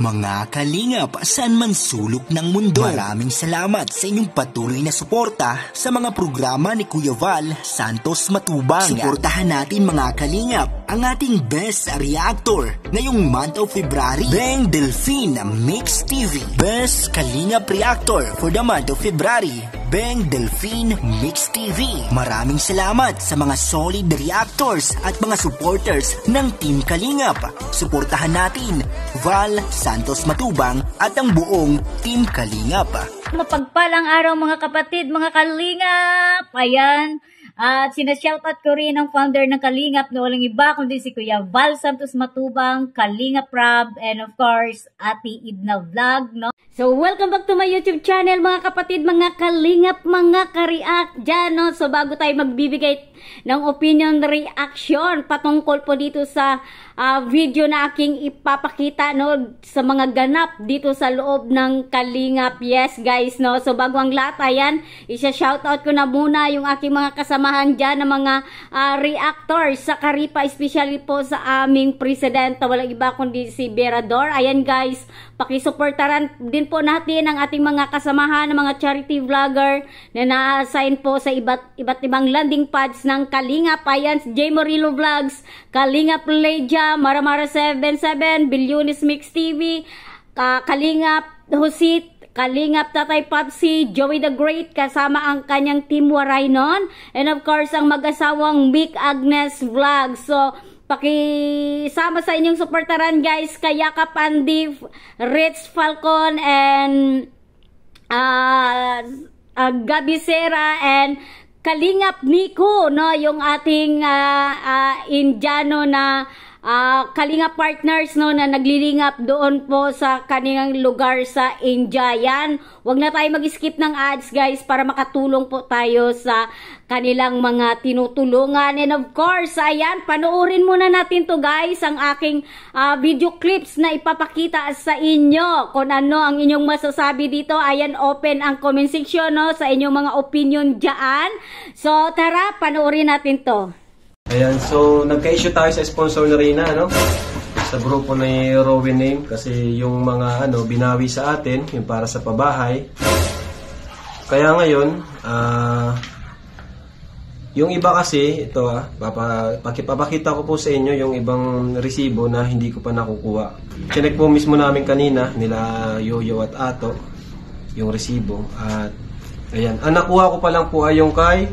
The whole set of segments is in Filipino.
Mga kalingap, saan man sulok ng mundo, maraming salamat sa inyong patuloy na suporta sa mga programa ni Kuya Val Santos Matubang. Suportahan natin mga kalingap ang ating best reactor ngayong month of February, Beng Delphine Mix TV. Best kalingap reactor for the month of February, Beng Delphine Mix TV. Maraming salamat sa mga solid reactors at mga supporters ng Team Kalingap. Suportahan natin Val Santos Matubang at ang buong Team Kalingap. Mapagpalang araw mga kapatid, mga Kalingap! Ayan, at sinashoutout ko rin ang founder ng Kalingap na walang iba kundi si Kuya Val Santos Matubang, Kalingap Rob, and of course, Ate Idna Vlog, no? So, welcome back to my YouTube channel mga kapatid, mga Kalingap, mga ka-react dyan, no? So, bago tayo magbibigay ng opinion reaction patungkol po dito sa video na aking ipapakita, no, sa mga ganap dito sa loob ng Kalingap. Yes guys, no, so bago ang lahat, ayan, isa-shoutout ko na muna yung aking mga kasamahan dyan na mga reactors sa Karipa, especially po sa aming president, walang iba kundi si Berador. Ayan guys, pakisuportaran din po natin ang ating mga kasamahan ng mga charity vlogger na na-assign po sa iba't ibang landing pads ng Kalingap. Ayan, J. Morillo Vlogs, Kalingap Leja, Maramara 77, Bilyones Mix TV, Kalingap Husit, Kalingap Tatay Papsi, Joey the Great, kasama ang kanyang team Waraynon, and of course ang mag-asawang Mick Agnes Vlog. So, pakisama sa inyong suportaran guys, Kayaka Pandi, Rich Falcon, and Gabi Sera, and Kalingap Nico, no, yung ating Indiano na Kalingap partners, no, na naglilingap doon po sa kanilang lugar sa India. Yan, wag na tayo mag-skip ng ads guys para makatulong po tayo sa kanilang mga tinutulungan. And of course, ayan, panoorin muna natin to guys, ang aking video clips na ipapakita sa inyo. Kung ano ang inyong masasabi dito, ayan, open ang comment section, no, sa inyong mga opinion dyan. So tara, panoorin natin to. Ayan, so nagka-issue tayo sa sponsor na Rina, no? Sa grupo ni Rowan Name, kasi yung mga binawi sa atin, yung para sa pabahay. Kaya ngayon, yung iba kasi, ito papakita ko po sa inyo yung ibang resibo na hindi ko pa nakukuha. Chinek po mismo namin kanina, nila Yoyo at Ato, yung resibo. At ayan, ang nakuha ko pa lang po ay yung kay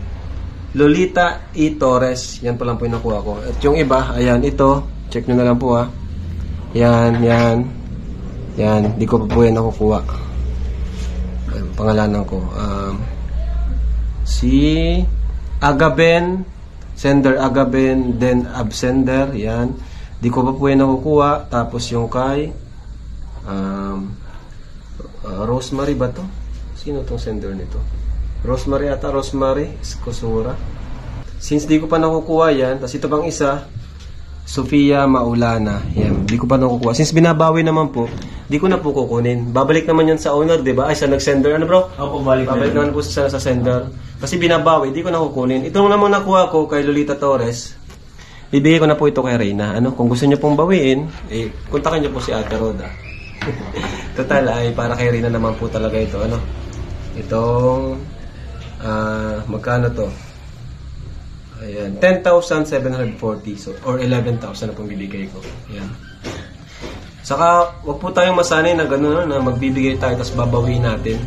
Lolita E. Torres. Yan pa lang po yung nakuha ko. At yung iba, ayan, ito. Check nyo na lang po ha. Yan. Di ko pa po yan nakukuha. Pangalanan ko. Si Agaben, sender Agaben, then Absender. Yan. Di ko pa po yan nakukuha. Tapos yung kay Rosemary ba to? Sino tong sender nito? Rosemary ata, Rosemary Escosura. Since di ko pa nakukuha yan, tapos ito pang isa, Sofia Maulana. Yan, di ko pa nakukuha. Since binabawi naman po, di ko na po kukunin. Babalik naman yan sa owner, di ba? Ay, sa nag-sender, ano bro? Opo, babalik naman po sa sender. Kasi binabawi, di ko na kukunin. Ito naman nakuha ko kay Lolita Torres. Bibigay ko na po ito kay Reyna. Kung gusto niyo pong bawiin, kontakin niyo po si Ate Roda. Total, ay para kay Reyna naman po talaga ito. Itong magkano to? Ayan, 10,740, so, or 11,000 na pong bibigay ko. Ayan. Saka, wag po tayong masanay na gano'n, na magbibigay tayo tapos babawiin natin.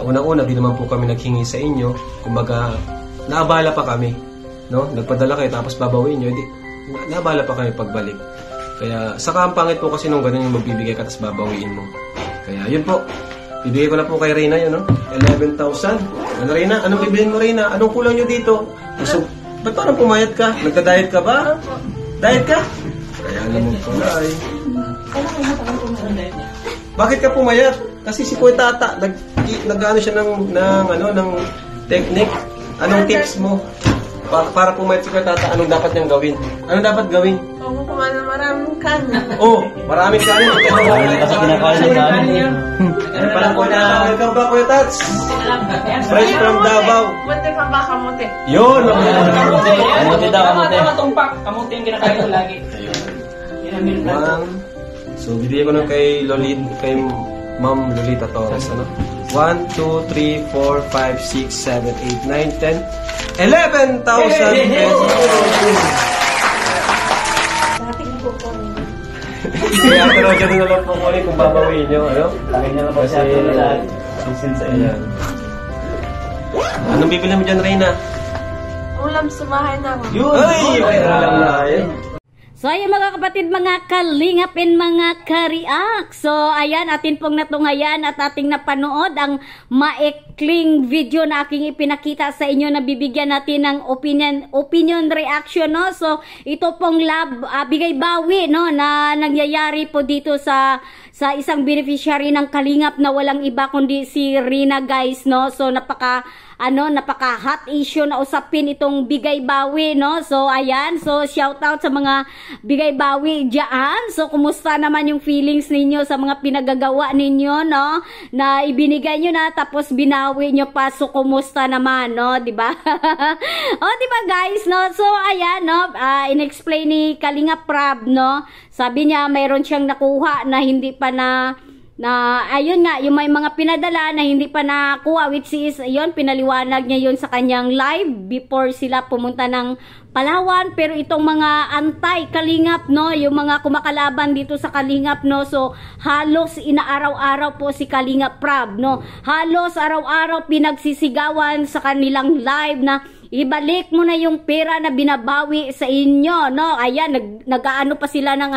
Unang-una, di naman po kami naghingi sa inyo. Kumbaga, naabala pa kami, no? Nagpadala kayo tapos babawiin nyo, naabala pa kami pagbalik. Kaya, saka ang pangit po kasi nung gano'n yung magbibigay ka tapos babawiin mo. Kaya, yun po. Bibigay ko na po kay Reyna yun, no? 11,000. Ano, Reyna? Anong bibilin mo, Reyna? Anong kulang nyo dito? So, ba't parang pumayat ka? Nagka-diet ka ba? Diet ka? Kaya alam mo pala ay. Bakit ka pumayat? Kasi si Kuya Tata, nag-ano siya ng technique. Anong tips mo? Para pumayat si Kuya Tata, anong dapat niyang gawin? Anong dapat gawin? Huwag mo kumain ng maraming kanin. Oh, maraming kanin. Kasi kinakain ng kanin. Ano pala po na? Welcome back, Kuya Tats. Fresh from Davao. Buti ka ba kamuti? Yun! Kamuti daw, kamuti. Tumpak, kamuti yung kinakain ko lagi. One, So, bibigyan ko ng kay Ma'am Lolita Torres, ano? 1, 2, 3, 4, 5, 6, 7, 8, 9, 10, 11,000 pesos. Kaya pero dyan na lang po kunin kung babawiin nyo, ano? Ganyan na po siya ito na lahat. Sisin sa inyo. Ayan. Anong bibili mo dyan, Reyna? Ulam sa bahay namin. Ay! May alam na yun. So, ayan mga kapatid, mga kalingapin, mga kariak. So, ayan, atin pong natungayan at ating napanood ang maikling video na aking ipinakita sa inyo na bibigyan natin ng opinion reaction, no? So, ito pong bigay bawi, no, na nangyayari po dito sa isang beneficiary ng Kalingap na walang iba kundi si Rina, guys, no? So, napaka hot issue na usapin itong bigay bawi, no? So, ayan. So, shout out sa mga bigay bawi dyan. So, kumusta naman yung feelings ninyo sa mga pinagagawa ninyo, no? Na ibinigay nyo na, tapos binawi nyo pa. So, kumusta naman, no? Diba? O, diba, guys, no? So, ayan, no? In-explain ni Kalinga Prab, no? Sabi niya, mayroon siyang nakuha na hindi pa ayun nga, yung may mga pinadala na hindi pa nakuha, which is, ayun, pinaliwanag niya yun sa kanyang live before sila pumunta ng Palawan. Pero itong mga anti-Kalingap, no, yung mga kumakalaban dito sa Kalingap, no, so halos inaaraw-araw po si Kalinga Prab, no, halos araw-araw pinagsisigawan sa kanilang live na ibalik mo na yung pera na binabawi sa inyo, no? Ayan, nag-aano pa sila ng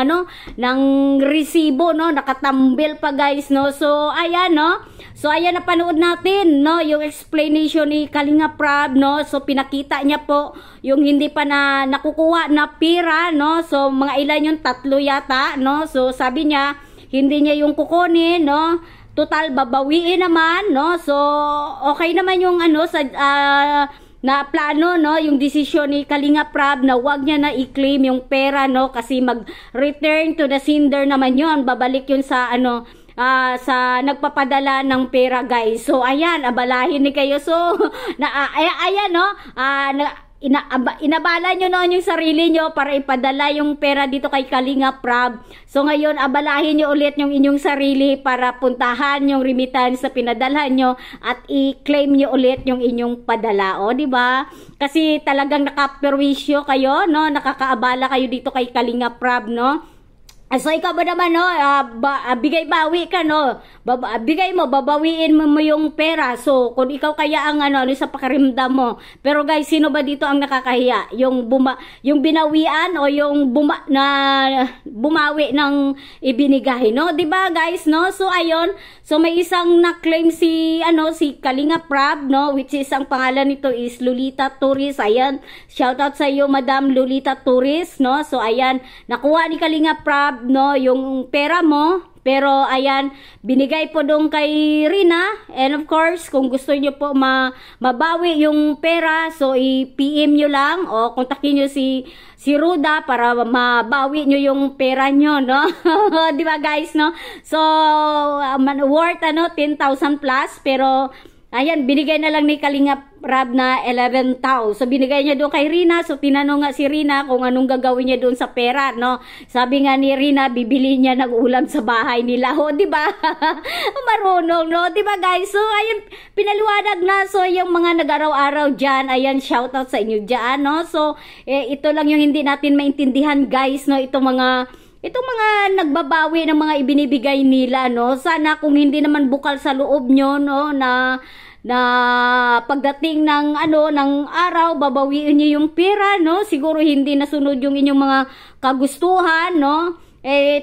ng resibo, no? Nakatambil pa, guys, no? So, ayan, no? So, ayan, napanood natin, no? Yung explanation ni Kalinga Prab, no? So, pinakita niya po yung hindi pa nakukuha na pera, no? So, mga ilan yung 3 yata, no? So, sabi niya, hindi niya yung kukunin, no? Total, babawiin naman, no? So, okay naman yung na plano, no, yung desisyon ni Kalinga Prab na wag niya na i-claim yung pera, no, kasi mag-return to the sender naman yun, babalik yun sa sa nagpapadala ng pera, guys. So, ayan, abalahin ni kayo. So, ayan, no, inabala nyo noon yung sarili nyo para ipadala yung pera dito kay Kalinga Prab. So ngayon, abalahin nyo ulit yung inyong sarili para puntahan yung remittance sa pinadalhan nyo at i-claim nyo ulit yung inyong padala. O, diba? Kasi talagang nakaperwisyo kayo, no? Nakakaabala kayo dito kay Kalinga Prab, no? So, ikaw ba naman, no, bigay bawi ka, no, bigay mo, babawiin mo yung pera. So, kung ikaw kaya ang sa pakiramdam mo. Pero guys, sino ba dito ang nakakahiya? Yung binawian o yung bumawi ng ibinigay, no? Diba, guys, no? So, ayun, so may isang na-claim si Kalinga Prab, no, which is ang pangalan nito is Lolita Torres. Ayan, shout out sa iyo, Madam Lolita Torres, no? So, ayan, nakuha ni Kalinga Prab, no, yung pera mo, pero ayan, binigay po doon kay Rina. And of course, kung gusto nyo po mabawi yung pera, so i-PM nyo lang o kontakin nyo si Ruda para mabawi nyo yung pera nyo, no? Di ba, guys, no? So, worth 10,000 plus, pero ayan, binigay na lang ni Kalinga Prab na 11,000. So, binigay niya doon kay Rina. So, tinanong nga si Rina kung anong gagawin niya doon sa pera, no? Sabi nga ni Rina, bibili niya ng ulam sa bahay nila. O, di ba? Marunong, no? Di ba, guys? So, ayun, pinaliwanag na. So, yung mga nag-araw-araw dyan, ayan, shoutout sa inyo dyan, no? So, ito lang yung hindi natin maintindihan, guys, no? Itong mga nagbabawi ng mga ibinibigay nila, no? Sana kung hindi naman bukal sa loob nyo, no, na pagdating ng araw, babawiin niyo yung pera, no? Siguro hindi nasunod yung inyong mga kagustuhan, no?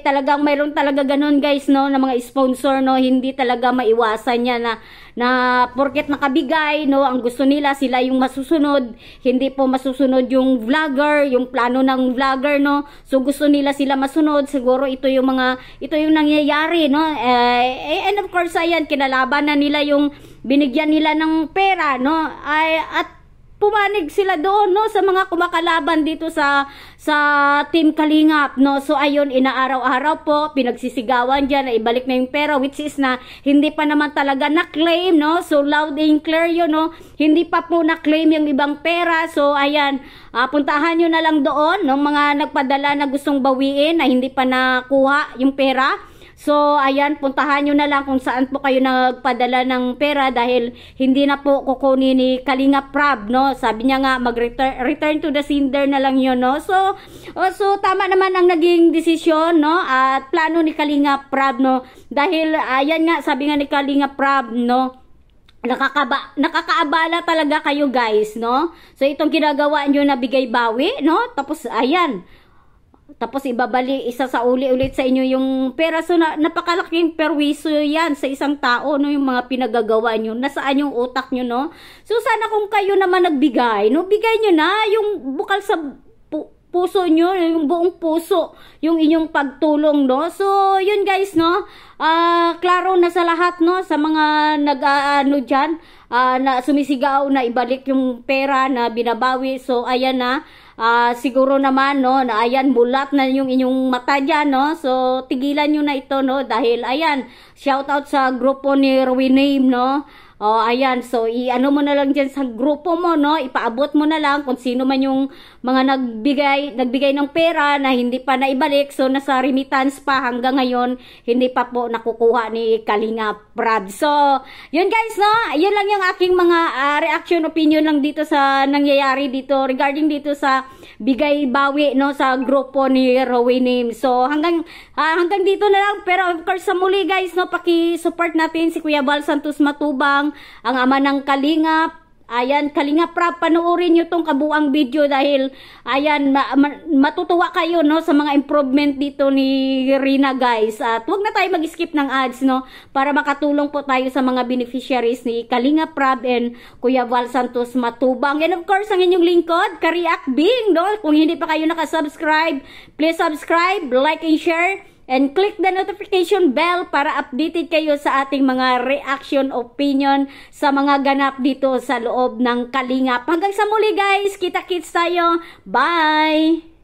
Talagang mayroon talaga ganun, guys, no, na mga sponsor, no, hindi talaga maiwasan niya na porket nakabigay, no, ang gusto nila sila yung masusunod, hindi po masusunod yung vlogger, yung plano ng vlogger, no. So gusto nila sila masunod, siguro ito yung nangyayari, no. And of course, ayan, kinalaban na nila yung binigyan nila ng pera, no. At pumanig sila doon, no, sa mga kumakalaban dito sa Team Kalingap, no. So ayun, inaaraw-araw po pinagsisigawan diyan na ibalik na yung pera, which is na hindi pa naman talaga na-claim, no. So loud and clear yun, no, hindi pa po na-claim yung ibang pera. So ayan, puntahan nyo na lang doon, no, mga nagpadala na gustong bawiin na hindi pa nakuha yung pera. So, ayan, puntahan nyo na lang kung saan po kayo nagpadala ng pera dahil hindi na po kukunin ni Kalingap Prab, no? Sabi niya nga, return to the sender na lang yun, no? So, tama naman ang naging desisyon, no? At plano ni Kalingap Prab, no? Dahil, ayan nga, sabi nga ni Kalingap Prab, no? Nakakaabala talaga kayo, guys, no? So, itong ginagawa nyo na bigay bawi, no? Tapos, ayan, tapos ibabali isa sa uli-ulit sa inyo yung pera. So napakalaking perwiso yan sa isang tao, no, yung mga pinagagawa nyo. Nasaan yung utak nyo, no? So sana kung kayo naman nagbigay, no, bigay nyo na yung bukal sa puso nyo, yung buong puso, yung inyong pagtulong, no? So yun, guys, no, klaro na sa lahat, no, sa mga nag-ano dyan, na sumisigaw na ibalik yung pera na binabawi. So ayan na, siguro naman, no, na ayan, bulat na yung inyong mata dyan, no. So tigilan nyo na ito, no, dahil ayan, shout out sa grupo ni Rowiname, no. Ayan, so i-ano mo na lang dyan sa grupo mo, no, ipaabot mo na lang kung sino man yung mga nagbigay ng pera na hindi pa naibalik. So nasa remittance pa hanggang ngayon, hindi pa po nakukuha ni Kalingap Prab. So yun, guys, no, yun lang yung aking mga reaction, opinion lang dito sa nangyayari dito regarding dito sa bigay bawi, no, sa grupo ni Rowiname. So hanggang dito na lang, pero of course sa muli, guys, no, paki-support natin si Kuya Val Santos Matubang, ang ama ng Kalingap. Ayan, Kalingap Prab, panoorin nyo tong kabuang video dahil ayan, matutuwa kayo, no, sa mga improvement dito ni Rina, guys. At huwag na tayo mag-skip ng ads, no, para makatulong po tayo sa mga beneficiaries ni Kalingap Prab and Kuya Val Santos Matubang. And of course, ang inyong lingkod, Kariak Bing, no. Kung hindi pa kayo nakasubscribe, please subscribe, like and share, and click the notification bell para updated kayo sa ating mga reaction, opinion sa mga ganap dito sa loob ng Kalingap. Hanggang sa muli, guys. Kita-kits tayo. Bye!